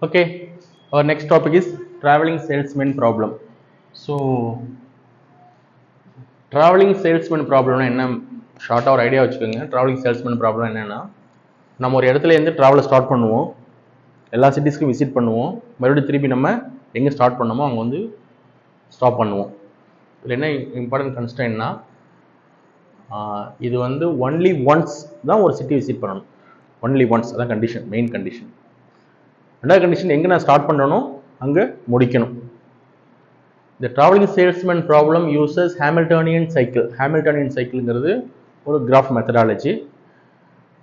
Okay, our next topic is traveling salesman problem. So, traveling salesman problem என்ன ஷார்ட்டாக ஒரு idea வச்சுக்கோங்க. Travelling salesman problem என்னென்னா, நம்ம ஒரு இடத்துல இருந்து ட்ராவலை ஸ்டார்ட் பண்ணுவோம், எல்லா சிட்டிஸ்க்கும் விசிட் பண்ணுவோம், மறுபடியும் திருப்பி நம்ம எங்கே ஸ்டார்ட் பண்ணோமோ அங்கே வந்து ஸ்டாப் பண்ணுவோம். இதில் என்ன இம்பார்ட்டன்ட் கன்ஸ்டன்ட்னா, இது வந்து ஒன்லி ஒன்ஸ் தான் ஒரு சிட்டி விசிட் பண்ணணும். ஒன்லி ஒன்ஸ், அதான் கண்டிஷன், மெயின் கண்டிஷன். ரெண்டாவது கண்டிஷன், எங்கே நான் ஸ்டார்ட் பண்ணுறனோ அங்கே முடிக்கணும். The traveling salesman problem uses Hamiltonian cycle. Hamiltonian cycleங்கிறது ஒரு கிராஃப் மெத்தடாலஜி.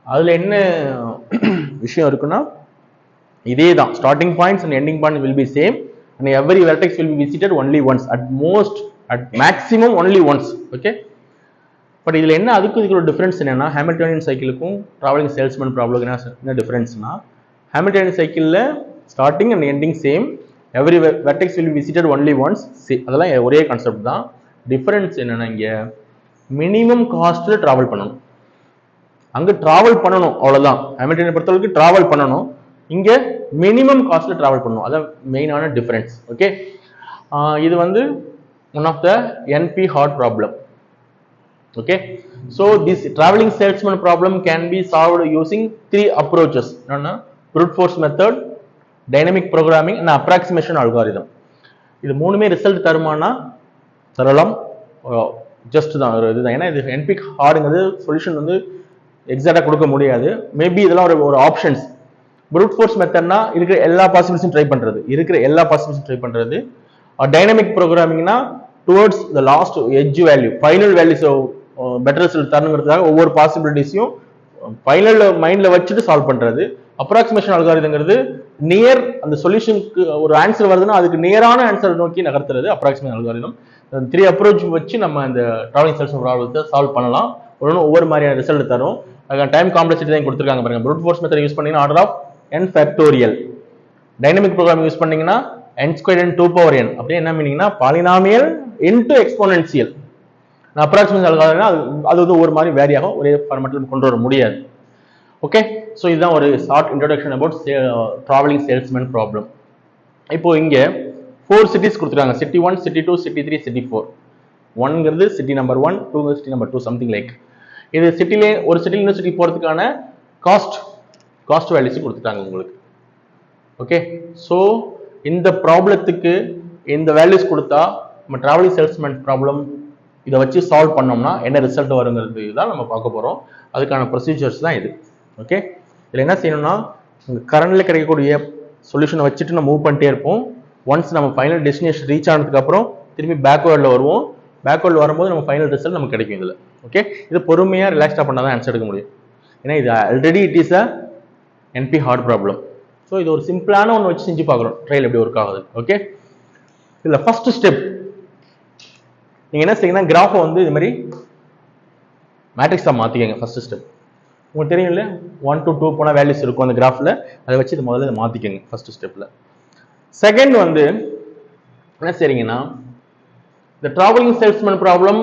அதில் என்ன விஷயம் இருக்குன்னா, இதே தான், starting points and ending point will be same and every vertex will be visited only once, at most, at maximum only once. Okay, but இதில் என்ன அதுக்கு ஒரு டிஃப்ரென்ஸ் என்னன்னா, ஹேமில்டோனியன் சைக்கிளுக்கும் ட்ராவலிங் சேல்ஸ்மேன் ப்ராப்ளம் என்ன டிஃப்ரென்ஸ்னா, ஹேமில்டோனியன் சைக்கிளில் starting and ending same, every vertex will visited only once, அதெல்லாம் ஒரே concept தான். டிஃபரன்ஸ் என்னன்னா, இங்கே மினிமம் காஸ்ட்ல டிராவல் பண்ணணும், அங்கே டிராவல் பண்ணணும், அவ்வளோதான். ஹேமில்டனை பொறுத்தவரைக்கும் டிராவல் பண்ணணும், இங்கே மினிமம் காஸ்ட்ல டிராவல் பண்ணணும், அதான் மெயினான டிஃபரன்ஸ். ஓகே, இது வந்து one of the NP hard problem. Okay, so this traveling salesman problem can be solved using three approaches: brute force method, dynamic programming and approximation algorithm. இது மூணுமே result தருமானா தரலாம், just தான் இதுதான். ஏன்னா இது என்பி ஹார்டுங்கிறது சொல்யூஷன் வந்து எக்ஸாக்டாக கொடுக்க முடியாது. மேபி இதெல்லாம் ஒரு ஆப்ஷன்ஸ். brute force மெத்தட்னா இருக்கிற எல்லா பாசிபிலிட்டிஸும் ட்ரை பண்ணுறது. டைனமிக் ப்ரோக்ராமிங்னா towards the last edge value, final values better result தரணுங்கிறதுக்காக ஒவ்வொரு பாசிபிலிட்டிஸையும் ஃபைனல் மைண்ட்ல வச்சுட்டு சால்வ் பண்றது. அப்ராக்சிமேஷன் அல்காரிதம்ங்கிறது நியர் அந்த சொல்யூஷனுக்கு ஒரு ஆன்சர் வருதுன்னா அதுக்கு நியரான ஆன்சர் நோக்கி நகர்த்துறது அப்ராக்சிமேஷன் அல்காரிதம். த்ரீ அப்ரோச் வச்சு நம்ம இந்த ட்ராவலிங் சேல்ஸ்மேன் ப்ராப்ளத்தை சால்வ் பண்ணலாம். ஒவ்வொரு மாதிரியான ரிசல்ட் தரும். டைம் காம்ப்ளெக்சிட்டி தான் கொடுத்துருக்காங்க பாருங்க. brute force மெத்தட் யூஸ் பண்ணீங்கன்னா order of n factorial. Dynamic program use பண்ணீங்கன்னா n ஸ்கொயர் n 2 அப்படியே என்ன மீனிங்னா பாலினாமியல் இன்டு எக்ஸ்போனென்சியல். அப்ராக்சிமேஷன் அல்காரிதம்னா அது வந்து ஒரு மாதிரி வேரி ஆகும், ஒரே ஃபார்மேட்டில் கொண்டு வர முடியாது. ஓகே, ஸோ இதுதான் ஒரு short introduction about travelling salesman problem. இப்போ இங்கே 4 சிட்டிஸ் கொடுத்துருக்காங்க, சிட்டி 1, சிட்டி 2, சிட்டி 3, சிட்டி 4. 1ங்கிறது city number 1, 2 city number 2, something like. இது சிட்டிலே ஒரு சிட்டில இன்னொரு சிட்டி போகிறதுக்கான காஸ்ட் வேல்யூஸ் கொடுத்துட்டாங்க உங்களுக்கு. ஓகே, ஸோ இந்த ப்ராப்ளத்துக்கு இந்த வேல்யூஸ் கொடுத்தா நம்ம ட்ராவலிங் சேல்ஸ்மேன் ப்ராப்ளம் இதை வச்சு சால்வ் பண்ணோம்னா என்ன ரிசல்ட் வருங்கிறது தான் நம்ம பார்க்க போகிறோம். அதுக்கான ப்ரொசீஜர்ஸ் தான் இது. ஓகே, இதில் என்ன செய்யணும்னா, கரண்ட்ல கிடைக்கக்கூடிய சொல்யூஷனை வச்சுட்டு நம்ம மூவ் பண்ணிட்டே இருப்போம். ஒன்ஸ் நம்ம ஃபைனல் டெஸ்டினேஷன் ரீச் ஆனதுக்கு அப்புறம் திரும்பி பேக்வேர்டில் வருவோம். பேக்வேர்டில் வரும்போது நம்ம ஃபைனல் ரிசல்ட் நமக்கு கிடைக்கும் இதில். ஓகே, இது பொறுமையாக ரிலாக்ஸ்டாக பண்ணால் தான் ஆன்சர் எடுக்க முடியும். ஏன்னா இது already it is a NP hard problem. So இது ஒரு சிம்பிளான ஒன்று வச்சு செஞ்சு பார்க்குறோம், ட்ரையல் எப்படி ஒர்க் ஆகுது. ஓகே, இதில் ஃபர்ஸ்ட் ஸ்டெப் நீங்க என்ன செய்யணும், கிராஃபை வந்து இது மாதிரி மேட்ரிக்ஸா மாத்திக்கங்க. ஃபர்ஸ்ட் ஸ்டெப் உங்களுக்கு தெரியும் இல்ல, 1 to 2 போன வேல்யூஸ் இருக்கும் அந்த கிராஃப்ல, அதை வச்சு இது முதல்ல மாத்திக்கங்க ஃபர்ஸ்ட் ஸ்டெப்ல. செகண்ட் வந்து என்ன செய்றீங்கன்னா, the traveling salesman problem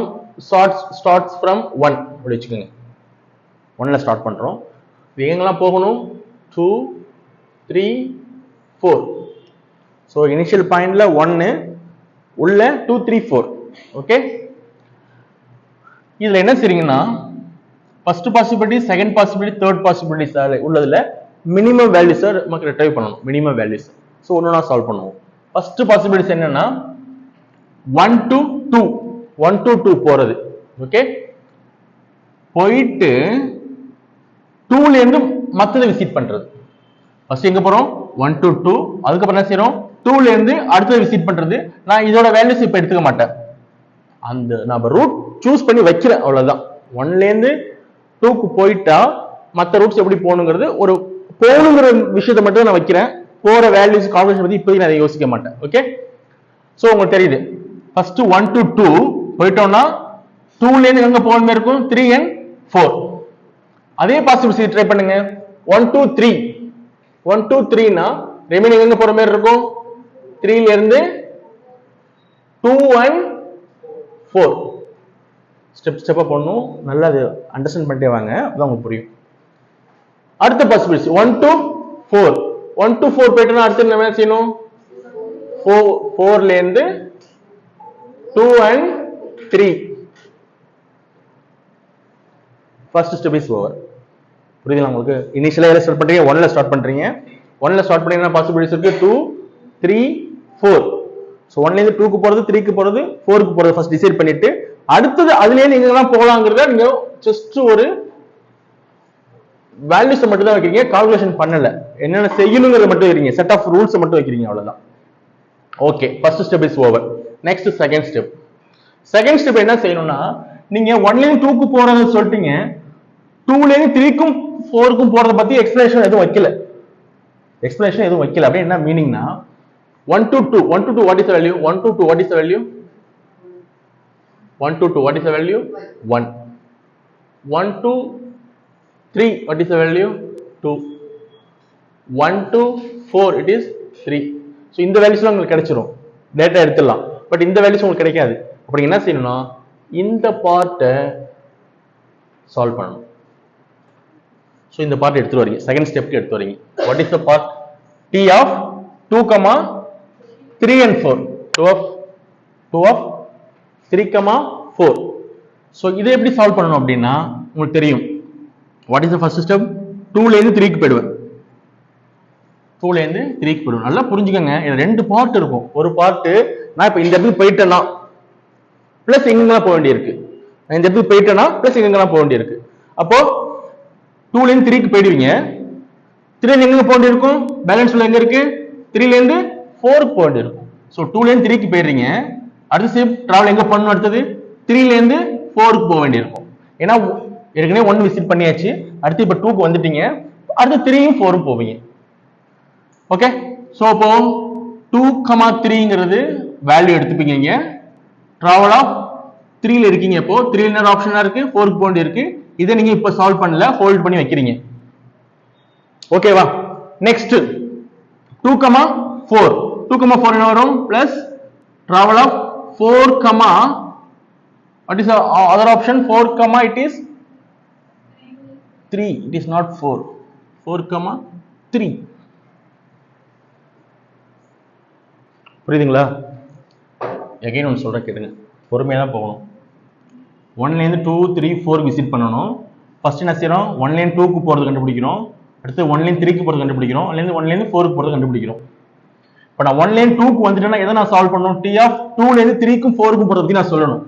starts from 1 அப்படி வச்சுக்கோங்க. 1ல ஸ்டார்ட் பண்றோம். இது எங்கெல்லாம் போகணும், 2, 3, 4. ஸோ இனிஷியல் பாயிண்ட்ல 1 உள்ள 2, 3, 4. ஓகே, இதுல என்ன செய்றீங்கன்னா, first possibility, second possibility, third possibility உள்ளதுல மினிமம் வேல்யூஸ் நமக்கு ரிட்ரைவ் பண்ணணும். Minimum values. ஸோ ஒன்னொன்னா சால்வ் பண்ணுவோம். ஃபர்ஸ்ட் பாசிபிலிட்டி என்னன்னா 1 to 2 போறது. ஓகே, போயிட்டு 2ல இருந்து மத்ததை விசிட் பண்றது. ஃபர்ஸ்ட் எங்க போறோம், 1 to 2, அதுக்கப்புறம் என்ன செய்யறோம், 2ல இருந்து அடுத்தது விசிட் பண்றது. நான் இதோட வேல்யூஸ் இப்ப எடுத்துக்க மாட்டேன், அந்த நம்ம ரூட் சூஸ் பண்ணி வைக்கிறேன், அவ்வளவுதான். 1ல இருந்து 2க்கு போயிட்டா மற்ற ரூட்ஸ் எப்படி போகணுங்கிறது, ஒரு போகணுங்கிற விஷயத்தை மட்டும் நான் வைக்கிறேன். போற வேல்யூஸ் கால்குலேஷன் பத்தி இப்போதைக்கு நான் யோசிக்க மாட்டேன். ஓகே, சோ உங்களுக்கு தெரியுது, ஃபர்ஸ்ட் 1 to 2 போயிட்டோம்னா 2ல இருந்து எங்க போகணுமே இருக்கும், 3 and 4. அதே பாசிபிலிட்டி ட்ரை பண்ணுங்க. 1 to 3னா ரிமைனிங் எங்க போற மாதிரி இருக்கும், 3ல இருந்து 2 and 4. ஸ்டெப்பா பண்ணணும், நல்லா அது அண்டர்ஸ்டாண்ட் பண்ணிட்டே வாங்க, அப்பதான் உங்களுக்கு புரியும். அடுத்த பாசிபிலிட்டி 1 to 4. 1 to 4 போயிட்டோம்னா அடுத்து நம்ம என்ன செய்யணும் 4 ல இருந்து 2 and 3 first step is over. புரியுதுங்களா உங்களுக்கு? இனிஷியலா எதை ஸ்டார்ட் பண்றீங்க 1 ல ஸ்டார்ட் பண்றீங்க. 1 ல ஸ்டார்ட் பண்ணீங்கன்னா பாசிபிலிட்டிஸ் இருக்கு 2 3 4. சோ 1 ல இருந்து 2 க்கு போறது 3 க்கு போறது 4 க்கு போறது ஃபர்ஸ்ட் டிசைட் பண்ணிட்டு அடுத்து அதுலயே நீங்க எல்லாம் போலாம்ங்கறத நீங்க ஜஸ்ட் ஒரு வேல்யூஸ் மட்டும் தான் வைக்கிறீங்க, கால்குலேஷன் பண்ணல. என்னென்ன செய்யணும்ங்கறத மட்டும் வைக்கிறீங்க, செட் ஆஃப் ரூல்ஸ் மட்டும் வைக்கிறீங்க, அவ்வளவுதான். Okay, first step is over. Next second step. Second step என்ன செய்யணும்னா நீங்க 1 ல இருந்து 2 க்கு போறதுன்னு சொல்லிட்டீங்க, 2 ல இருந்து 3 க்கும் 4 க்கும் போறத பத்தி எக்ஸ்பிளனேஷன் எதுவும் வைக்கல. எக்ஸ்பிளனேஷன் எதுவும் வைக்கல. அப்படி என்ன மீனிங்னா 1 to 2 what is the value? 1 to 2 what is the value? 1 to 2 what is the value? 1. 1 to 3 what is the value? 2. 1 to 4 it is 3. so இந்த வேல்யூஸ்லாம் உங்களுக்கு கிடைச்சிரும், டேட்டா எடுத்துடலாம். பட் இந்த வேல்யூஸ் உங்களுக்கு கிடைக்காது. அப்படி என்ன செய்யணும்னா இந்த பார்ட்டை சால்வ் பண்ணணும். so இந்த பார்ட் எடுத்துட்டு வரீங்க, செகண்ட் ஸ்டெப்க்கு எடுத்து வரீங்க. what is the part? t of 2, 3 and 4. 2 of 3, 4. so இதை எப்படி சால்வ் பண்ணணும் அப்படின்னா உங்களுக்கு தெரியும். what is the first step? 2 ல இருந்து 3 க்கு போய்டுவேன். 2 ல இருந்து 3 க்கு போய்டுவேன். நல்லா புரிஞ்சுக்கங்க, இதுல ரெண்டு பார்ட் இருக்கும். ஒரு பார்ட் நான் இப்ப இந்த இடத்துக்கு போயிட்டேன்னா பிளஸ் எங்கெங்கலாம் போக வேண்டியிருக்கு, நான் இந்த இடத்துக்கு போயிட்டேன்னா பிளஸ் எங்கெங்கலாம் போக வேண்டியிருக்கு. அப்போ 2 ல இருந்து 3 க்கு போயிடுவீங்க. 3 ல எங்க போக வேண்டியிருக்கும்? பேலன்ஸ் உள்ள எங்க இருக்கு? 3 ல இருந்து 4 க்கு போக வேண்டியிருக்கும். சோ 2 ல இருந்து 3 க்கு போயிடுறீங்க. அடுத்த ஸ்டெப் டிராவல் எங்க பண்ணணும்? அடுத்தது 3 ல இருந்து 4 க்கு போக வேண்டியிருக்கும். ஏன்னா ஏற்கனவே 1 விசிட் பண்ணியாச்சு, அடுத்து இப்ப 2 க்கு வந்துட்டீங்க, அடுத்து 3 யும் 4 ம் போவீங்க. ஓகே, சோ அப்போ 2, 3ங்கிறது வேல்யூ எடுத்துப்பீங்க. இங்க டிராவல் ஆஃப் 3 ல இருக்கீங்க. இப்போ 3 ல என்ன ஆப்ஷனா இருக்கு? 4 க்கு போக வேண்டியிருக்கு. இதை நீங்க இப்ப சால்வ் பண்ணல, ஹோல்ட் பண்ணி வைக்கிறீங்க. ஓகேவா? நெக்ஸ்ட் 2, 4. 2, 4 என்ன வரும்? Plus travel of 4, what is the other option? 4, it is 3. It is not 4. 4, 3. புரியுதுங்களா? எகைன் ஒன்று சொல்றேன் கேளுங்க, பொறுமையா தான் போகணும். 1 ல இருந்து 2, 3, 4 விசிட் பண்ணணும். ஃபர்ஸ்ட் என்ன செய்யறோம்? 1 ல இருந்து 2 க்கு போறது கண்டுபிடிக்கிறோம். அடுத்து 1 ல இருந்து 3 க்கு போறது கண்டுபிடிக்கிறோம். 1 ல இருந்து 4 க்கு போறது கண்டுபிடிக்கிறோம். இப்போ நான் 1 ல இருந்து 2 க்கு வந்துட்டேன்னா எதை நான் சால்வ் பண்ணணும்? t of 2 ல இருந்து 3 க்கும் 4 க்கும் போறத பத்தி நான் சொல்லணும்.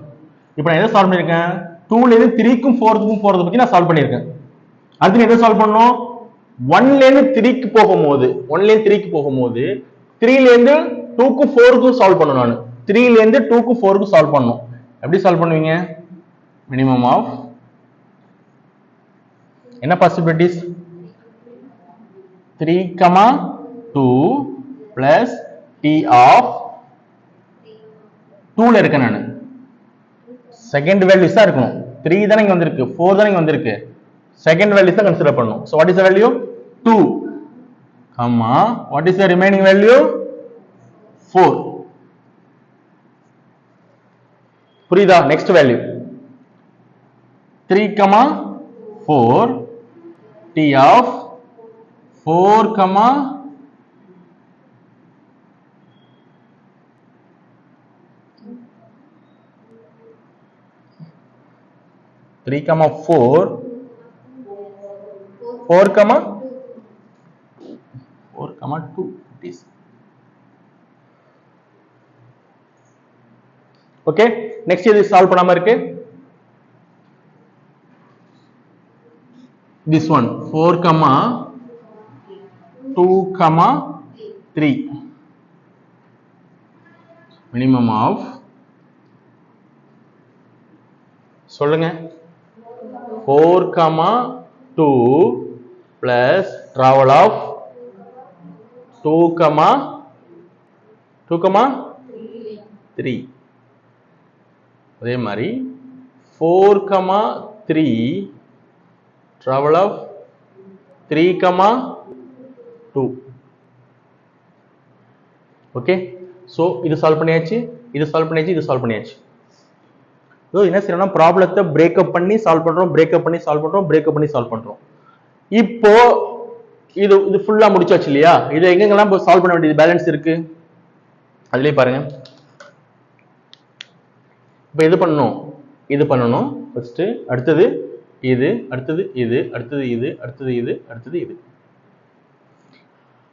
இப்போ நான் எதை சால்வ் பண்ணிருக்கேன்? 2 ல இருந்து 3 க்கும் 4 க்கும் போறத பத்தி நான் சால்வ் பண்ணிருக்கேன். அடுத்து எதை சால்வ் பண்ணணும்? 1 ல இருந்து 3 க்கு போகும்போது 3 ல இருந்து 2 க்கு 4 க்கு சால்வ் பண்ணணும். நான் 3 ல இருந்து 2 க்கு 4 க்கு சால்வ் பண்ணணும். எப்படி சால்வ் பண்ணுவீங்க? மினிமம் ஆஃப் என்ன பாசிபிலிட்டிஸ்? 3, 2 பிளஸ் t of 2 ல இருக்கேன் நான். செகண்ட் வேல்யூஸ் தான் இருக்கணும். 3 தானே இங்க வந்திருக்கு, 4 தானே இங்க வந்திருக்கு. செகண்ட் வேல்யூஸ் தான் கன்சிடர் பண்ணணும். so what is the value? 2, what is the remaining value? 4. புரியுதா? Next value 3, 4 t of 4, 3, 4 2 it is. Okay, next இது சால்வ் பண்ணாம இருக்கு. this one 4, 2, 3 minimum of சொல்லுங்க 4, 2 plus travel of 2, 3. அதே மாதிரி 4, 3 travel of 3, 2. ஓகே, சோ இது solve பண்ணியாச்சு, இது சால்வ் பண்ணியாச்சு, இது சால்வ் பண்ணியாச்சு. என்ன செய்யணும்னா ப்ராப்ளத்தை பிரேக்கப் பண்ணி சால்வ் பண்றோம், பிரேக்கப் பண்ணி சால்வ் பண்றோம், பிரேக்கப் பண்ணி சால்வ் பண்றோம். இப்போ இது இது ஃபுல்லா முடிச்சாச்சு இல்லையா? இதை எங்கெங்கெல்லாம் சால்வ் பண்ண வேண்டியது பேலன்ஸ் இருக்கு அதுலயே பாருங்க. இப்போ இது பண்ணணும் ஃபர்ஸ்ட், அடுத்தது இது, அடுத்தது இது, அடுத்தது இது, அடுத்தது இது, அடுத்தது இது.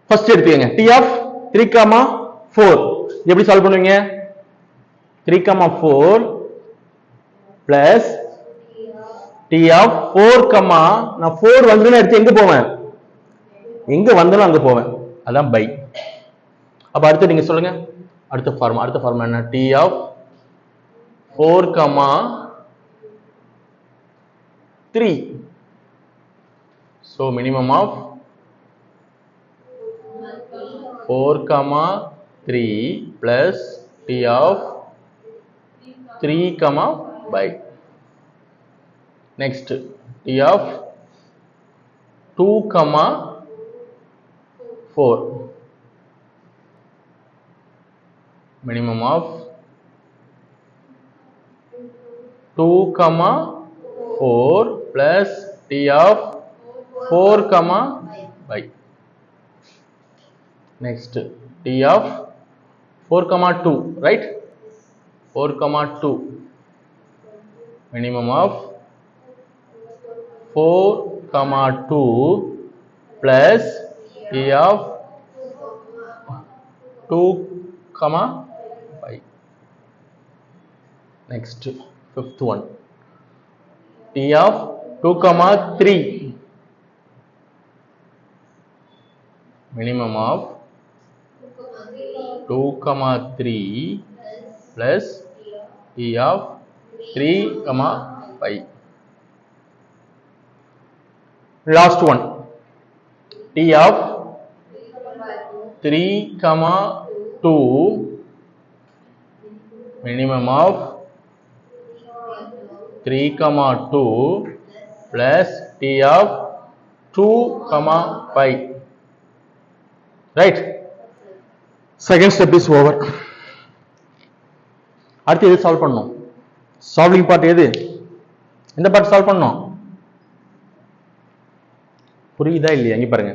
ஃபர்ஸ்ட் எடுத்துக்கங்க t of 3, 4 எப்படி சால்வ் பண்ணுவீங்க? 3, 4 plus t of 4, நான் 4 வந்துன்னு எடுத்து எங்க போவேன்? எங்க வந்தாலும் அங்க போவேன், அதான் பை. அப்ப அடுத்து நீங்க சொல்லுங்க, அடுத்த ஃபார்முலா என்ன? t of 4, 3. So minimum of 4, 3 plus t of 3, by. Next t of 2, 4. Minimum of 2, 4 plus t of 4, by. Next t of 4, 2, right? 4, 2. Minimum of 4, 2 plus t of 2, 5. Next fifth one, t of 2, 3. Minimum of 2, 3 plus t of 3, 5. Last one, t of 3, 2. Minimum of 3, 2 plus t of 2, 5. Right? Second step is over. அடுத்து எது solve பண்ணணும்? Solving part எது? இந்த part solve பண்ணணும். புரியுதா இல்லையா? இங்க பாருங்க,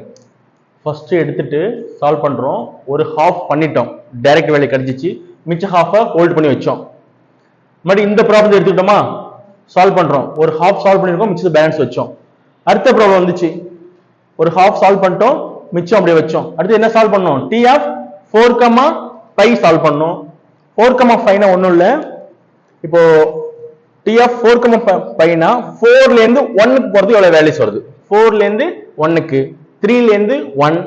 ஃபர்ஸ்ட் எடுத்துட்டு சால்வ் பண்றோம். ஒரு ஹாஃப் பண்ணிட்டோம், டைரக்ட் வேல்யூ கிடைச்சிச்சு. மிச்ச ஹாஃபை ஹோல்ட் பண்ணி வச்சோம். மறுபடியும் இந்த ப்ராப்ளம் எடுத்துக்கிட்டோமா, சால்வ் பண்றோம். ஒரு ஹாஃப் சால்வ் பண்ணிருக்கோம், மிச்சம் பேலன்ஸ் வச்சோம். அடுத்த ப்ராப்ளம் வந்துச்சு, ஒரு ஹாஃப் சால்வ் பண்ணிட்டோம், மிச்சம் அப்படியே வச்சோம். அடுத்து என்ன சால்வ் பண்ணோம்? t of 4, 5 சால்வ் பண்ணோம். 4, 5 ஒண்ணும் இல்ல. இப்போ t of 4, 5 4ல இருந்து 1க்கு போறது எவ்வளவு வேல்யூஸ் வருது? 4ல இருந்து 1க்கு, 3ல இருந்து 1,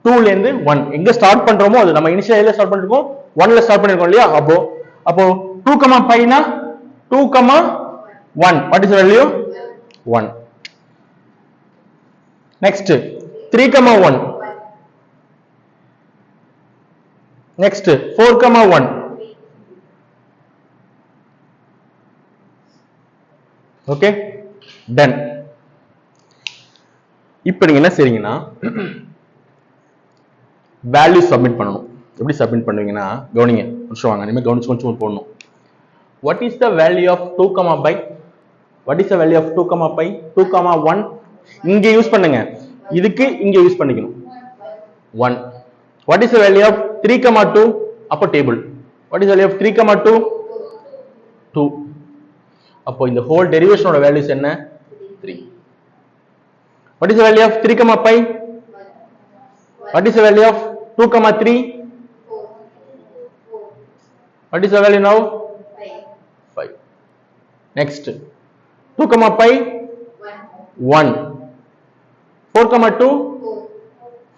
2ல இருந்து 1. எங்க ஸ்டார்ட் பண்றோமோ அது நம்ம இனிஷியலா ஸ்டார்ட் பண்ணிருக்கோம், 1ல ஸ்டார்ட் பண்ணிருக்கோம் இல்லையா? அப்போ 2, 5 2, 1. What is the value? 1. Next 3, 1. Next 4, 1. Okay, done. இப்போ நீங்க என்ன செய்றீங்கன்னா, வேல்யூ சப்மிட் பண்ணணும். எப்படி சப்மிட் பண்ணுவீங்கன்னா, கவனிங்க, கொஞ்சம் வாங்க, இனிமே கவனிச்சு கொஞ்சம் போடணும். What is the value of 2, 5? What is the value of 2, 5? 2, 1 இங்க யூஸ் பண்ணுங்க, இதுக்கு இங்க யூஸ் பண்ணிக்கணும் 1. What is the value of 3, 2? அப்போ table. What is the value of 3, 2? 2. அப்போ இந்த ஹோல் டெரிவேஷனோட வேல்யூஸ் என்ன? 3. What is the value of 3, 5? What is the value of 2, 3? What is the value now? 5. Next 2, 5 1. 4, 2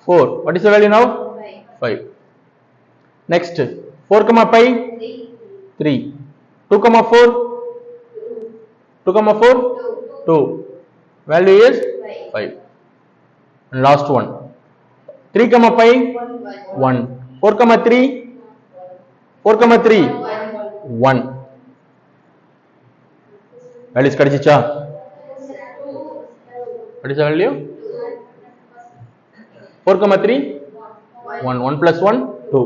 4. What is the value now? 5. Next 4, 5 3. 2, 4 2, 4 2. Value is 5. And last one 3, 5 1. 4, 3 4, 3 1. Values கிடைச்சிச்சா? What is the value? 4, 3 1. 1 plus 1 2.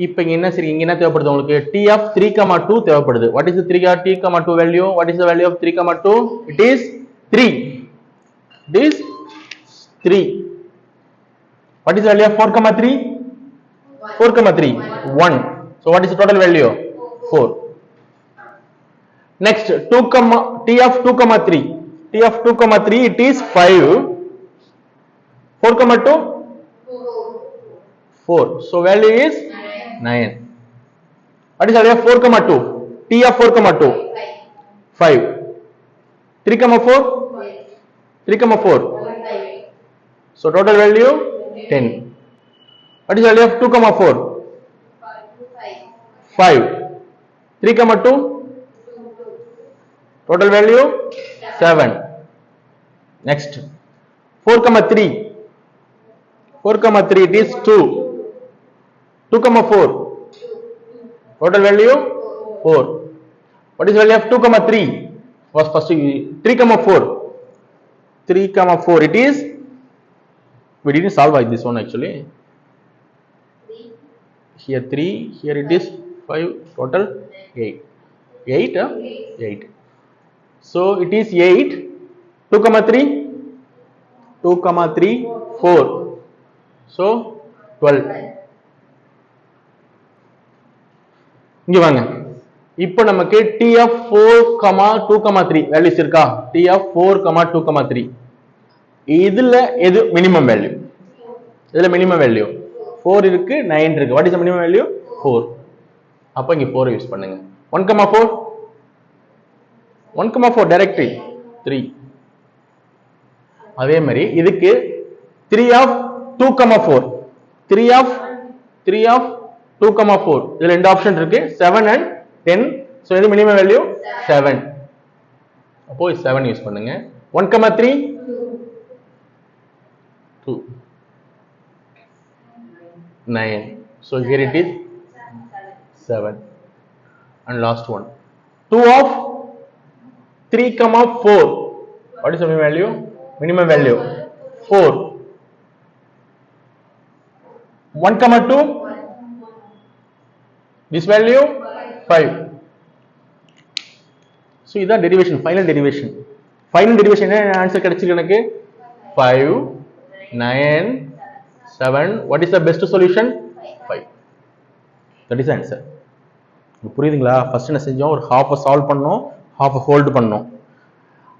இப்போ இங்க என்ன சரி, இங்க என்ன தேவைப்படுது உங்களுக்கு? t of 3, 2 தேவைப்படுது. What is the 3 t, 2 value? What is the value of 3, 2? It is 3. It is 3. What is the value of 4 comma 3? 4 comma 3, 1. So what is the total value? 4. Next, t of 2 comma 3. T of 2 comma 3, it is 5. 4 comma 2? 4. So value is 9. What is the value of 4 comma 2? T of 4 comma 2? 5. 3 comma 4? 3 comma 4? So total value 10. What is the value of 2 comma 4? 5. 3 comma 2? Total value 7. Next, 4 comma 3. 4 comma 3, it is 2. 2 comma 4. Total value 4. What is the value of 2 comma 3? First 3 comma 4. 3 comma 4, it is, we didn't solve like this one actually. Here 3, here it is 5, total 8. 8, 8. So it is 8. 2 comma 3. 2 comma 3, 4. So 12. இங்க வாங்க, இப்போ நமக்கு t of 4, 2, 3 values இருக்கா? t of 4, 2, 3. இதுல எது minimum value? இதுல minimum value 4 இருக்கு, 9 இருக்கு. What is the minimum value? 4. அப்ப இங்க 4 யூஸ் பண்ணுங்க. 1, 4. 1, 4 டைரக்ட்லி 3. அதே மாதிரி இதுக்கு 3 of 2, 4. 3 of 2, 4. இதுல ரெண்டு ஆப்ஷன் இருக்கு, 7 and 10. சோ இது மினிமம் வேல்யூ 7. அப்போ 7 யூஸ் பண்ணுங்க. 1, 3. 2. 9. So here it is 7. And last one. 2 of 3, 4. What is the minimum value? Minimum value 4. 1, 2. This value 5. So this is derivation, final derivation. Final derivation என்ன answer கிடைச்சிருக்கு எனக்கு? 5, 9, 7. What is the best solution? 5. That is the answer. புரியுதுங்களா? First என்ன செஞ்சோம், ஒரு half solve பண்ணோம், half hold பண்ணோம்.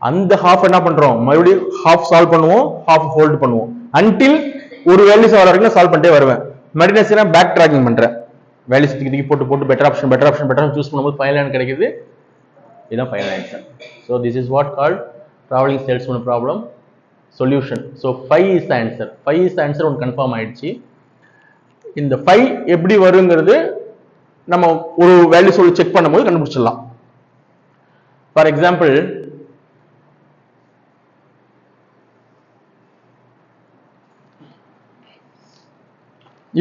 அந்த ஹாஃப் என்ன பண்றோம், மறுபடியும் ஹாஃப் சால்வ் பண்ணுவோம், ஹாஃப் ஹோல்ட் பண்ணுவோம். until ஒரு வேல்யூஸ் வர வரைக்கும் சால்வ் பண்ணிட்டே வருவேன். மறுபடியும் என்ன பேக் ட்ராக்கிங் பண்றேன். வேல்யூஸ் தூக்கி போட்டு பெட்டர் ஆப்ஷன் சூஸ் பண்ணும்போது ஃபைனல் ஆன்சர் கிடைக்குது. இதுதான் final answer. So this is what called traveling salesman problem solution. So 5 is the answer. 5 is the answer. ஒன்னு கன்ஃபார்ம் ஆயிடுச்சு. இந்த 5 எப்படி வருங்கிறது நம்ம ஒரு வேல்யூ சொல்லி செக் பண்ணும்போது கண்டுபிடிச்சிடலாம். ஃபார் எக்ஸாம்பிள்,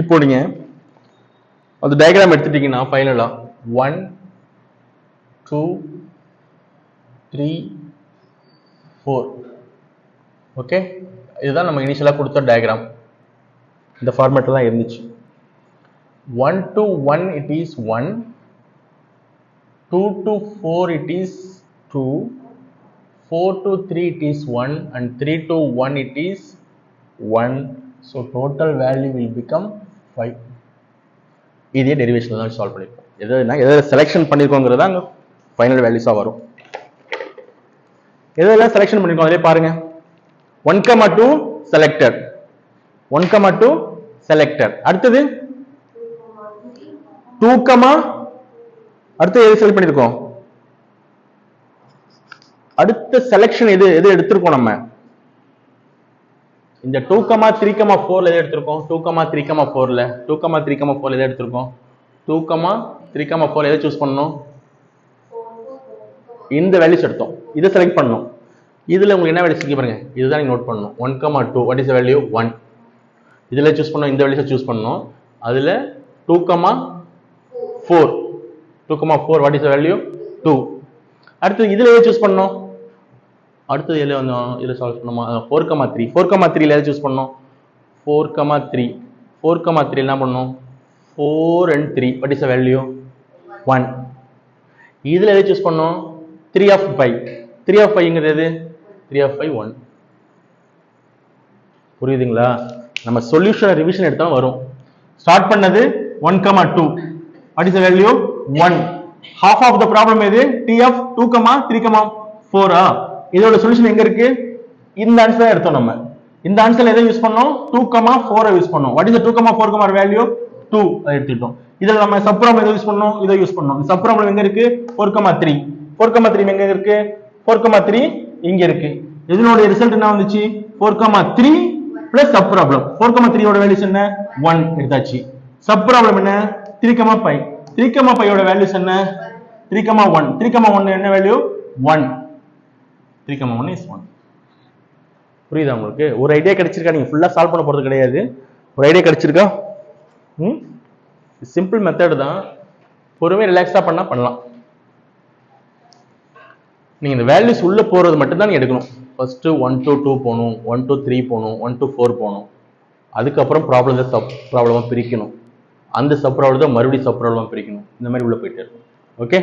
இப்போ நீங்க அந்த டயக்ராம் எடுத்துட்டீங்கன்னா ஃபைனலா 1, 2, 3, 4. ஓகே, இதுதான் நம்ம இனிஷியலா கொடுத்த டயக்ராம். இந்த ஃபார்மேட்ல தான் இருந்துச்சு. 1 to 1 it is 1, 2 to 4 it is 2, 4 to 3 it is 1, and 3 to 1 it is 1. So total value will become 5. இதே டெரிவேஷன் தான் சால்வ் பண்ணிருக்கோம். எதை செலக்ஷன் பண்ணிருக்கோங்கிறதா அங்க ஃபைனல் வேல்யூஸா வரும். எதெல்லாம் செலக்ஷன் பண்ணிருக்கோம் அதிலே பாருங்க. 1, 2 செலக்டட். 1, 2 செலக்டட். அடுத்தது 2, அடுத்து எது செலக்ட் பண்ணிருக்கோம்? அடுத்த செலக்ஷன் எது எடுத்திருக்கோம் நம்ம? இந்த 2, 3, 4 எதை எடுத்திருக்கோம்? 2, 3, 4ல 2, 3, 4 எதை எடுத்திருக்கோம்? 2, 3, 4 எதை சூஸ் பண்ணணும்? இந்த வேல்யூஸ் எடுத்தோம். இதை செலக்ட் பண்ணணும். இதுல உங்களுக்கு என்ன வேல்யூஸ் இருக்கு பாருங்க. இதுதான் நீங்க நோட் பண்ணணும். 1, 2 வாட் இஸ் தி வேல்யூ? 1. இதுல சூஸ் பண்ணோம், இந்த வேல்யூஸை சூஸ் பண்ணணும். அதுல 2, 4. 2, 4 வாட் இஸ் தி வேல்யூ? 2. அடுத்து இதுல எதை சூஸ் பண்ணணும்? அடுத்து எதுல வந்தோம்? இதுல சால்வ் பண்ணோமா? 4, 3. 4, 3ல எதை சூஸ் பண்ணோம்? 4, 3. 4, 3 என்ன பண்ணோம்? 4 and 3 what is the value? 1. இதுல எதை சூஸ் பண்ணோம்? 3 of 5. 3 of 5ங்கிறது எது? 3 of 5 1. புரியுதுங்களா? நம்ம சொல்யூஷன் ரிவிஷன் எடுத்தாலும் வரும். ஸ்டார்ட் பண்ணது 1, 2. What is the value? 1. half of the problem எது? t of 2, 3, 4. இதோட சொல்யூஷன் எங்க இருக்கு? இந்த ஆன்சர் எடுத்தோம் நம்ம. இந்த ஆன்சர்ல எதை யூஸ் பண்ணோம்? 2, 4 யூஸ் பண்ணோம். What is the 2, 4 value? 2 எடுத்துட்டோம். இதுல நம்ம சப் ப்ராப்ளம் எதை யூஸ் பண்ணோம்? இதை யூஸ் பண்ணோம். சப் ப்ராப்ளம் எங்க இருக்கு? 4, 3. 4, 3 எங்க இருக்கு? 4, 3 இங்க இருக்கு. இதனுடைய ரிசல்ட் என்ன வந்துச்சு? 4, 3 பிளஸ் சப் ப்ராப்ளம். 4, 3 ஓட வேல்யூஸ் என்ன? 1 எடுத்தாச்சு. சப் ப்ராப்ளம் என்ன? 3, 5. 3, 5 ஓட வேல்யூஸ் என்ன? 3, 1. 3, 1 என்ன வேல்யூ? 1. 3, 1 is 1. புரியுதா உங்களுக்கு? ஒரு ஐடியா கிடைச்சிருக்கா? நீங்க ஃபுல்லா சால்வ் பண்ண போறது கிடையாது. ஒரு ஐடியா கிடைச்சிருக்கா? சிம்பிள் மெத்தட் தான். பொறுமையா ரிலாக்ஸா பண்ணலாம். நீங்க இந்த வேல்யூஸ் உள்ள போறது மட்டும் தான் நீங்க எடுக்கணும். ஃபர்ஸ்ட் 1 to 2 போகணும், 1 to 3 போகணும், 1 to 4 போகணும். அதுக்கப்புறம் ப்ராப்ளத்தை சப் ப்ராப்ளமா பிரிக்கணும். அந்த சப் ப்ராப்ளத்தை மறுபடியும் சப் ப்ராப்ளமா பிரிக்கணும். இந்த மாதிரி உள்ள போயிட்டே இருக்கும். ஓகே.